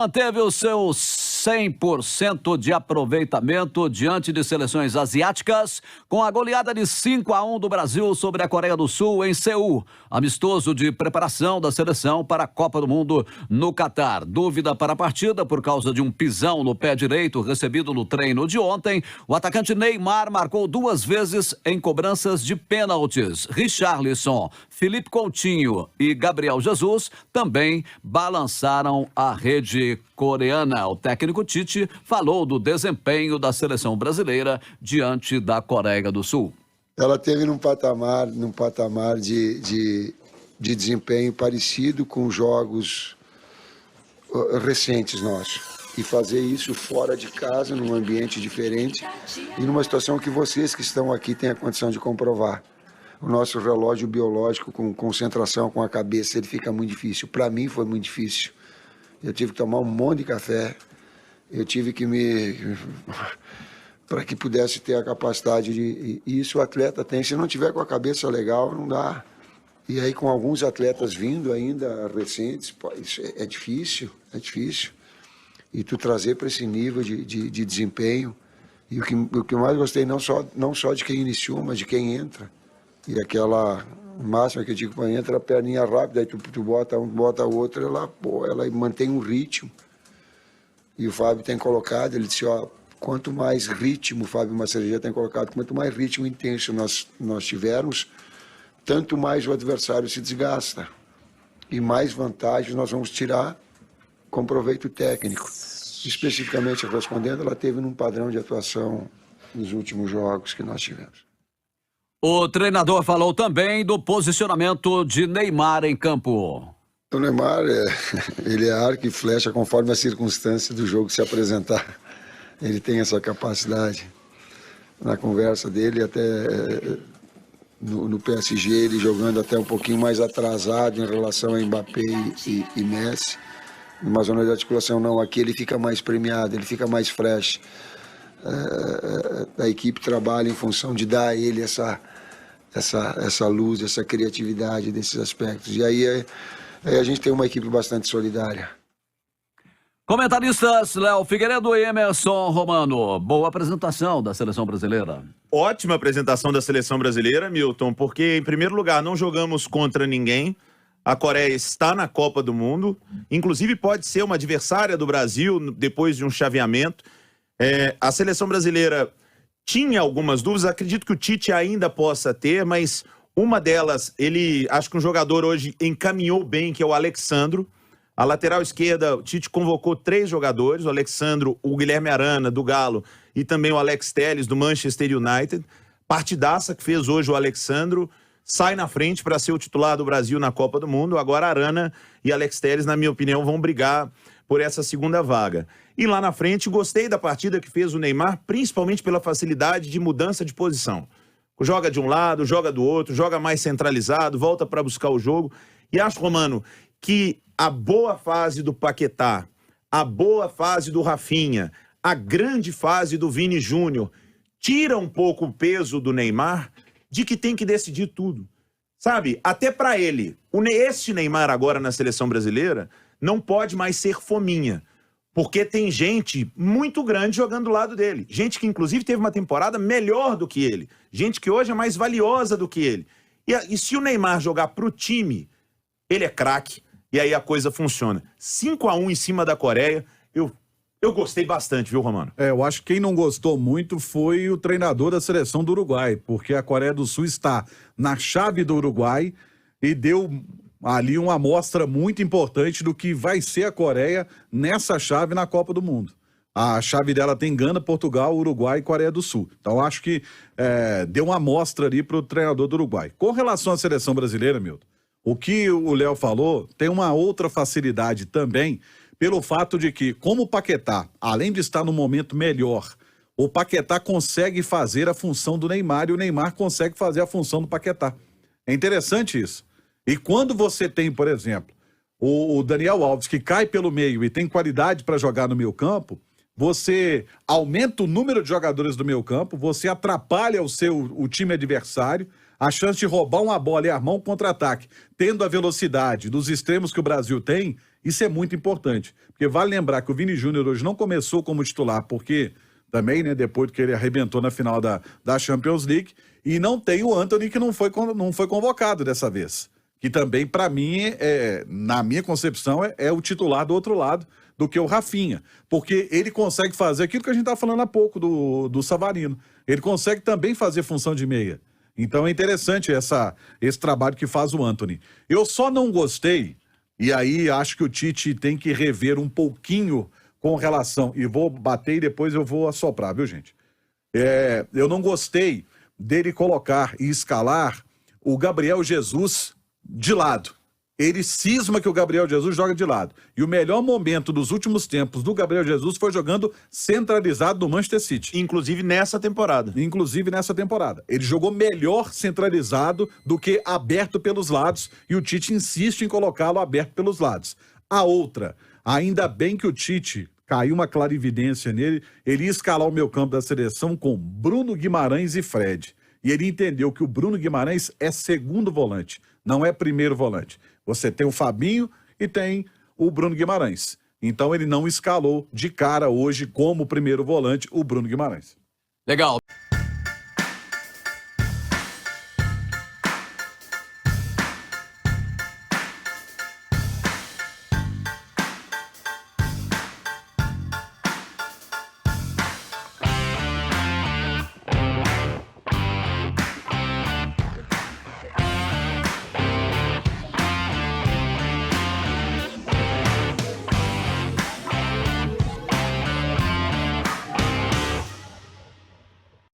Manteve o seu 100% de aproveitamento diante de seleções asiáticas com a goleada de 5-1 do Brasil sobre a Coreia do Sul em Seul, amistoso de preparação da seleção para a Copa do Mundo no Catar. Dúvida para a partida por causa de um pisão no pé direito recebido no treino de ontem. O atacante Neymar marcou 2 vezes em cobranças de pênaltis. Richarlison, Felipe Coutinho e Gabriel Jesus também balançaram a rede coreana. O técnico Tite falou do desempenho da seleção brasileira diante da Coreia do Sul. Ela teve num patamar de desempenho parecido com jogos recentes nossos. E fazer isso fora de casa, num ambiente diferente e numa situação que vocês que estão aqui têm a condição de comprovar. O nosso relógio biológico com concentração, com a cabeça, ele fica muito difícil. Para mim foi muito difícil. Eu tive que tomar um monte de café, eu tive que para que pudesse ter a capacidade de... E isso o atleta tem, se não tiver com a cabeça legal, não dá. E aí com alguns atletas vindo ainda recentes, pô, isso é difícil, é difícil. E tu trazer para esse nível de desempenho, e o que eu mais gostei, não só de quem iniciou, mas de quem entra. E aquela... máxima que eu digo, entra a perninha rápida, aí tu bota um, bota o outro, ela mantém um ritmo. E o Fábio tem colocado, ele disse, quanto mais ritmo, o Fábio Macereja tem colocado, quanto mais ritmo intenso nós tivermos, tanto mais o adversário se desgasta. E mais vantagens nós vamos tirar com proveito técnico. Especificamente respondendo, ela teve num padrão de atuação nos últimos jogos que nós tivemos. O treinador falou também do posicionamento de Neymar em campo. O Neymar, ele é arco e flecha conforme a circunstância do jogo se apresentar. Ele tem essa capacidade. Na conversa dele, até no PSG, ele jogando até um pouquinho mais atrasado em relação a Mbappé e Messi. Numa zona de articulação, não. Aqui ele fica mais premiado, ele fica mais fresh. A equipe trabalha em função de dar a ele essa luz, essa criatividade desses aspectos. E aí a gente tem uma equipe bastante solidária. Comentaristas Léo Figueiredo e Emerson Romano. Boa apresentação da seleção brasileira. Ótima apresentação da seleção brasileira, Milton, porque, em primeiro lugar, não jogamos contra ninguém. A Coreia está na Copa do Mundo. Inclusive, pode ser uma adversária do Brasil depois de um chaveamento. A seleção brasileira tinha algumas dúvidas, acredito que o Tite ainda possa ter, mas uma delas, acho que um jogador hoje encaminhou bem, que é o Alexandro. A lateral esquerda, o Tite convocou 3 jogadores, o Alexandro, o Guilherme Arana, do Galo, e também o Alex Telles, do Manchester United. Partidaça que fez hoje o Alexandro, sai na frente para ser o titular do Brasil na Copa do Mundo. Agora Arana e Alex Telles, na minha opinião, vão brigar por essa segunda vaga. E lá na frente, gostei da partida que fez o Neymar, principalmente pela facilidade de mudança de posição. Joga de um lado, joga do outro, joga mais centralizado, volta para buscar o jogo. E acho, Romano, que a boa fase do Paquetá, a boa fase do Rafinha, a grande fase do Vini Júnior, tira um pouco o peso do Neymar de que tem que decidir tudo. Sabe, até para ele, este Neymar agora na seleção brasileira não pode mais ser fominha. Porque tem gente muito grande jogando do lado dele. Gente que, inclusive, teve uma temporada melhor do que ele. Gente que hoje é mais valiosa do que ele. E se o Neymar jogar pro time, ele é craque. E aí a coisa funciona. 5-1 em cima da Coreia. Eu gostei bastante, viu, Romano? Eu acho que quem não gostou muito foi o treinador da seleção do Uruguai. Porque a Coreia do Sul está na chave do Uruguai e deu ali uma amostra muito importante do que vai ser a Coreia nessa chave na Copa do Mundo. A chave dela tem Gana, Portugal, Uruguai e Coreia do Sul. Então acho que deu uma amostra ali para o treinador do Uruguai. Com relação à seleção brasileira, Milton, o que o Léo falou tem uma outra facilidade também, pelo fato de que, como o Paquetá, além de estar no momento melhor, o Paquetá consegue fazer a função do Neymar e o Neymar consegue fazer a função do Paquetá. É interessante isso. E quando você tem, por exemplo, o Daniel Alves, que cai pelo meio e tem qualidade para jogar no meio campo, você aumenta o número de jogadores do meio campo, você atrapalha o time adversário, a chance de roubar uma bola e armar um contra-ataque, tendo a velocidade dos extremos que o Brasil tem, Isso é muito importante, porque vale lembrar que o Vini Júnior hoje não começou como titular, porque também, né, depois que ele arrebentou na final da Champions League, e não tem o Antony, que não foi convocado dessa vez, que também, para mim, na minha concepção, é o titular do outro lado do que o Rafinha, porque ele consegue fazer aquilo que a gente estava falando há pouco do Savarino, ele consegue também fazer função de meia. Então é interessante esse trabalho que faz o Antony. Eu só não gostei, e aí acho que o Tite tem que rever um pouquinho com relação, e vou bater e depois eu vou assoprar, viu, gente? Eu não gostei dele colocar e escalar o Gabriel Jesus de lado. Ele cisma que o Gabriel Jesus joga de lado. E o melhor momento dos últimos tempos do Gabriel Jesus foi jogando centralizado no Manchester City. Inclusive nessa temporada. Ele jogou melhor centralizado do que aberto pelos lados, e o Tite insiste em colocá-lo aberto pelos lados. A outra, ainda bem que o Tite caiu uma clarividência nele, ele ia escalar o meio campo da seleção com Bruno Guimarães e Fred. E ele entendeu que o Bruno Guimarães é segundo volante, não é primeiro volante. Você tem o Fabinho e tem o Bruno Guimarães. Então ele não escalou de cara hoje como primeiro volante o Bruno Guimarães. Legal.